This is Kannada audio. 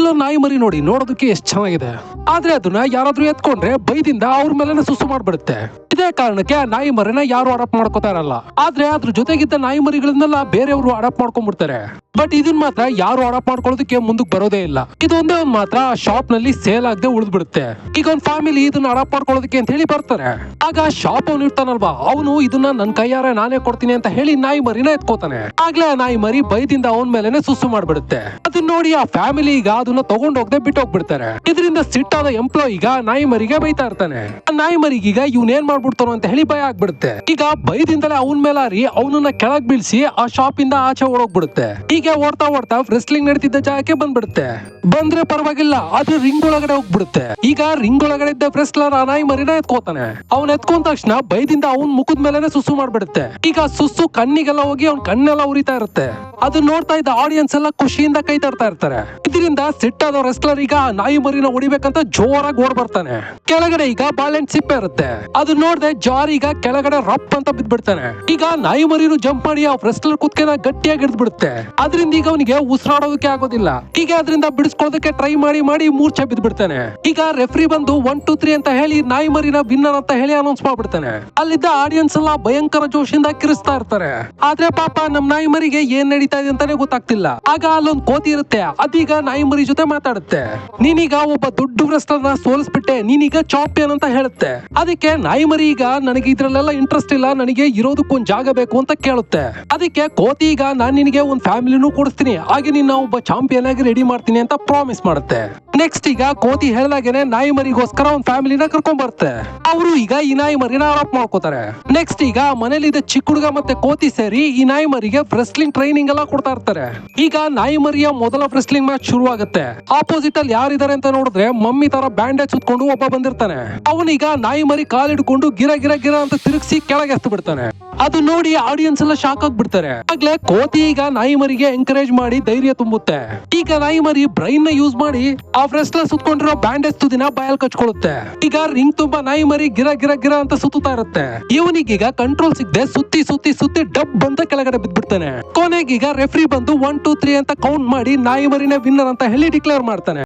ಇಲ್ಲೊಂದು ನಾಯಿ ಮರಿ ನೋಡಿ, ನೋಡೋದಕ್ಕೆ ಎಷ್ಟು ಚೆನ್ನಾಗಿದೆ. ಆದ್ರೆ ಅದನ್ನ ಯಾರಾದ್ರೂ ಎತ್ಕೊಂಡ್ರೆ ಬೈದಿಂದ ಅವ್ರ ಮೇಲೆ ಸುಸ್ಸು ಮಾಡ್ಬಿಡುತ್ತೆ. ಇದೇ ಕಾರಣಕ್ಕೆ ಆ ನಾಯಿ ಮರಿನ ಯಾರು ಅಡಾಪ್ಟ್ ಮಾಡ್ಕೋತಾ ಇರಲ್ಲ. ಆದ್ರೆ ಅದ್ರ ಜೊತೆಗಿದ್ದ ನಾಯಿ ಮರಿಗಳನ್ನೆಲ್ಲ ಬೇರೆಯವರು ಅಡಾಪ್ಟ್ ಮಾಡ್ಕೊಂಡ್ಬಿಡ್ತಾರೆ. ಬಟ್ ಇದನ್ ಮಾತ್ರ ಯಾರು ಅಡಾಪ್ಟ್ ಮಾಡ್ಕೊಳ್ಳೋದಕ್ಕೆ ಮುಂದಕ್ಕೆ ಬರೋದೇ ಇಲ್ಲ. ಇದು ಒಂದೇ ಒಂದ್ ಮಾತ್ರ ಶಾಪ್ ನಲ್ಲಿ ಸೇಲ್ ಆಗದೆ ಉಳಿದ್ಬಿಡುತ್ತೆ. ಈಗ ಒಂದ್ ಫ್ಯಾಮಿಲಿ ಇದನ್ನ ಅಡಾಪ್ಟ್ ಮಾಡ್ಕೊಳ್ಳೋದಕ್ಕೆ ಅಂತ ಹೇಳಿ ಬರ್ತಾರೆ. ಆಗ ಶಾಪ್ ಅವ್ನು ಇರ್ತಾನಲ್ವಾ, ಅವನು ಇದನ್ನ ನನ್ ಕೈಯಾರೆ ನಾನೇ ಕೊಡ್ತೀನಿ ಅಂತ ಹೇಳಿ ನಾಯಿ ಮರಿನ ಎತ್ಕೋತಾನೆ. ಆಗ್ಲೇ ಆ ನಾಯಿ ಮರಿ ಬೈದಿಂದ ಅವನ್ ಮೇಲೆನೆ ಸುಸ್ಸು ಮಾಡ್ಬಿಡುತ್ತೆ. ಅದನ್ನ ನೋಡಿ ಆ ಫ್ಯಾಮಿಲಿ ಈಗ ಅದನ್ನ ತಗೊಂಡ್ ಹೋಗದೆ ಬಿಟ್ಟು ಹೋಗ್ಬಿಡ್ತಾರೆ. ಇದರಿಂದ ಸಿಟ್ಟಾದ ಎಂಪ್ಲಾಯ್ ಈಗ ನಾಯಿ ಮರಿಗೆ ಬೈತಾ ಇರ್ತಾನೆ. ಆ ನಾಯಿ ಮರಿಗೀಗ ಇವ್ನ ಏನ್ ಮಾಡ್ಬಿಡ್ತಾನೋ ಅಂತ ಹೇಳಿ ಭಯ ಆಗ್ಬಿಡುತ್ತೆ. ಈಗ ಭಯದಿಂದಲೇ ಅವನ್ ಮೇಲಾರಿ ಅವನನ್ನ ಕೆಳಗ್ ಬೀಳ್ಸಿ ಆ ಶಾಪ್ ಇಂದ ಆಚೆ ಓಡೋಗ್ಬಿಡುತ್ತೆ. ಹೀಗೆ ಓಡ್ತಾ ಓಡ್ತಾ ರೆಸ್ಲಿಂಗ್ ನಡೀತಿದ್ದ ಜಾಗಕ್ಕೆ ಬಂದ್ಬಿಡುತ್ತೆ. ಬಂದ್ರೆ ಪರವಾಗಿಲ್ಲ, ಆದ್ರೆ ರಿಂಗ್ ಒಳಗಡೆ ಹೋಗ್ಬಿಡುತ್ತೆ. ಈಗ ರಿಂಗ್ ಒಳಗಡೆ ಇದ್ದ ರೆಸ್ಲರ್ ಆ ನಾಯಿ ಮರಿನ ಎತ್ಕೋತಾನೆ. ಅವ್ನ್ ಎತ್ಕೊಂಡ ತಕ್ಷಣ ಭಯದಿಂದ ಅವನ್ ಮುಖದ ಮೇಲೆನೆ ಸುಸ್ಸು ಮಾಡ್ಬಿಡುತ್ತೆ. ಈಗ ಸುಸ್ಸು ಕಣ್ಣಿಗೆಲ್ಲ ಹೋಗಿ ಅವ್ನ್ ಕಣ್ಣೆಲ್ಲ ಉರಿತಾ ಇರುತ್ತೆ. ಅದನ್ನ ನೋಡ್ತಾ ಇದ್ದ ಆಡಿಯನ್ಸ್ ಎಲ್ಲ ಖುಷಿಯಿಂದ ಕೈ ತರ್ತಾ ಇರ್ತಾರೆ. ಇದರಿಂದ ಸಿಟ್ಟಾದ ರೆಸ್ಲರ್ ಈಗ ನಾಯಿ ಮರಿನ ಹೊಡಿಬೇಕಂತ ಜೋರಾಗಿ ಓಡ್ ಬರ್ತಾನೆ. ಕೆಳಗಡೆ ಈಗ ಬಾಳೆಹಣ್ಣು ಸಿಪ್ಪೆ ಇರುತ್ತೆ. ಅದನ್ನ ನೋಡ್ದೆ ಜಾರಿ ಈಗ ಕೆಳಗಡೆ ರಪ್ ಅಂತ ಬಿದ್ಬಿಡ್ತಾನೆ. ಈಗ ನಾಯಿ ಮರಿನು ಜಂಪ್ ಮಾಡಿ ಆ ರೆಸ್ಲರ್ ಕುತ್ಕೆನ ಗಟ್ಟಿಯಾಗಿ ಹಿಡಿದು ಬಿಡುತ್ತೆ. ಅದರಿಂದ ಈಗ ಅವನಿಗೆ ಉಸಿರಾಡೋದಕ್ಕೆ ಆಗೋದಿಲ್ಲ. ಹೀಗೆ ಅದರಿಂದ ಬಿಡಿಸ್ಕೊಳ್ಳೋದಕ್ಕೆ ಟ್ರೈ ಮಾಡಿ ಮಾಡಿ ಮೂರ್ಛೆ ಬಿದ್ಬಿಡ್ತಾನೆ. ಈಗ ರೆಫ್ರಿ ಬಂದು 1 2 3 ಅಂತ ಹೇಳಿ ನಾಯಿ ಮರಿನ ವಿನ್ನರ್ ಅಂತ ಹೇಳಿ ಅನೌನ್ಸ್ ಮಾಡ್ಬಿಡ್ತಾನೆ. ಅಲ್ಲಿದ್ದ ಆಡಿಯನ್ಸ್ ಎಲ್ಲ ಭಯಂಕರ ಜೋಶಿಂದ ಕಿರಿಸ್ತಾ ಇರ್ತಾರೆ. ಆದ್ರೆ ಪಾಪ ನಮ್ ನಾಯಿ ಮರಿಗೆ ಏನ್ ನಡೀತಾ ಇದೆ ಅಂತಾನೆ ಗೊತ್ತಾಗ್ತಿಲ್ಲ. ಆಗ ಅಲ್ಲೊಂದ್ ಕೋತಿ ಇರುತ್ತೆ. ಅದೀಗ ನಾಯಿ ಮರಿ ಜೊತೆ ಮಾತಾಡುತ್ತೆ. ನೀನೀಗ ಒಬ್ಬ ದೊಡ್ಡ ರೆಸ್ಲರ್ ನ ಸೋಲಿಸ್ಬಿಟ್ಟೆ, ನೀನೀಗ ಚಾಂಪಿಯನ್ ಅಂತ ಹೇಳುತ್ತೆ. ಅದಕ್ಕೆ ನಾಯಿ ಮರಿ ಈಗ ನನಗೆ ಇದ್ರಲ್ಲೆಲ್ಲ ಇಂಟ್ರೆಸ್ಟ್ ಇಲ್ಲ, ನನಗೆ ಇರೋದಕ್ಕೊಂದ್ ಜಾಗ ಬೇಕು ಅಂತ ಕೇಳುತ್ತೆ. ಅದಕ್ಕೆ ಕೋತಿ ಈಗ ನಾನ್ ನಿನಗೆ ಒಂದ್ ಫ್ಯಾಮಿಲಿನೂ ಕೊಡಿಸ್ತೀನಿ, ಹಾಗೆ ನಿನ್ನ ಒಬ್ಬ ಚಾಂಪಿಯನ್ ಆಗಿ ರೆಡಿ ಮಾಡ್ತೀನಿ ಅಂತ ಪ್ರಾಮಿಸ್ ಮಾಡುತ್ತೆ. ನೆಕ್ಸ್ಟ್ ಈಗ ಕೋತಿ ಹೇಳ್ದಾಗೇನೆ ನಾಯಿ ಮರಿಗೋಸ್ಕರ ಒಂದ್ ಫ್ಯಾಮಿಲಿನ ಕರ್ಕೊಂಡ್ ಬರುತ್ತೆ. ಅವರು ಈಗ ಈ ನಾಯಿ ಮರಿನ ಅಡಾಪ್ಟ್ ಮಾಡ್ಕೋತಾರೆ. ನೆಕ್ಸ್ಟ್ ಈಗ ಮನೇಲಿದ್ದ ಚಿಕ್ಕ ಹುಡುಗ ಮತ್ತೆ ಕೋತಿ ಸೇರಿ ಈ ನಾಯಿ ಮರಿಗೆ ರೆಸ್ಲಿಂಗ್ ಟ್ರೈನಿಂಗ್ ಎಲ್ಲ ಕೊಡ್ತಾ ಇರ್ತಾರೆ. ಈಗ ನಾಯಿ ಮರಿಯ ಮೊದಲ ರೆಸ್ಲಿಂಗ್ ಮ್ಯಾಚ್ ಶುರು ಆಗುತ್ತೆ. ಆಪೋಸಿಟ್ ಅಲ್ಲಿ ಯಾರಿದ್ದಾರೆ ಅಂತ ನೋಡಿದ್ರೆ ಮಮ್ಮಿ ತರ ಬ್ಯಾಂಡೇಜ್ ಸುತ್ಕೊಂಡು ಒಬ್ಬ ಬಂದಿರ್ತಾನೆ. ಅವನೀಗ ನಾಯಿ ಮರಿ ಕಾಲಿಡ್ಕೊಂಡು ಗಿರ ಗಿರ ಗಿರ ಅಂತ ತಿರುಗಿಸಿ ಕೆಳಗೆ ಎಸ್ತು ಬಿಡ್ತಾನೆ. ಅದು ನೋಡಿ ಆಡಿಯನ್ಸ್ ಎಲ್ಲ ಶಾಕ್ ಆಗ್ಬಿಡ್ತಾರೆ. ಆಗ್ಲೇ ಕೋತಿ ಈಗ ನಾಯಿ ಮರಿಗೆ ಎಂಕರೇಜ್ ಮಾಡಿ ಧೈರ್ಯ ತುಂಬುತ್ತೆ. ಈಗ ನಾಯಿ ಮರಿ ಬ್ರೈನ್ ನ ಯೂಸ್ ಮಾಡಿ ಆ ರೆಸ್ಲರ್ ಸುತ್ಕೊಂಡಿರೋ ಬ್ಯಾಂಡೇಜ್ ತುದಿನ ಬಾಯಲ್ಲಿ ಕಚ್ಕೊಳ್ಳುತ್ತೆ. ಈಗ ರಿಂಗ್ ತುಂಬಾ ನಾಯಿ ಮರಿ ಗಿರ ಗಿರ ಗಿರ ಅಂತ ಸುತ್ತಾ ಇರುತ್ತೆ. ಇವನಿಗೀಗ ಕಂಟ್ರೋಲ್ ಸಿಗದೆ ಸುತ್ತಿ ಸುತ್ತಿ ಸುತ್ತಿ ಡಬ್ ಅಂತ ಕೆಳಗಡೆ ಬಿದ್ಬಿಡ್ತಾನೆ. ಕೊನೆಗೀಗ ರೆಫ್ರಿ ಬಂದು 1 2 3 ಅಂತ ಕೌಂಟ್ ಮಾಡಿ ನಾಯಿ ಮರಿನೇ ವಿನ್ನರ್ ಅಂತ ಹೇಳಿ ಡಿಕ್ಲೇರ್ ಮಾಡ್ತಾನೆ.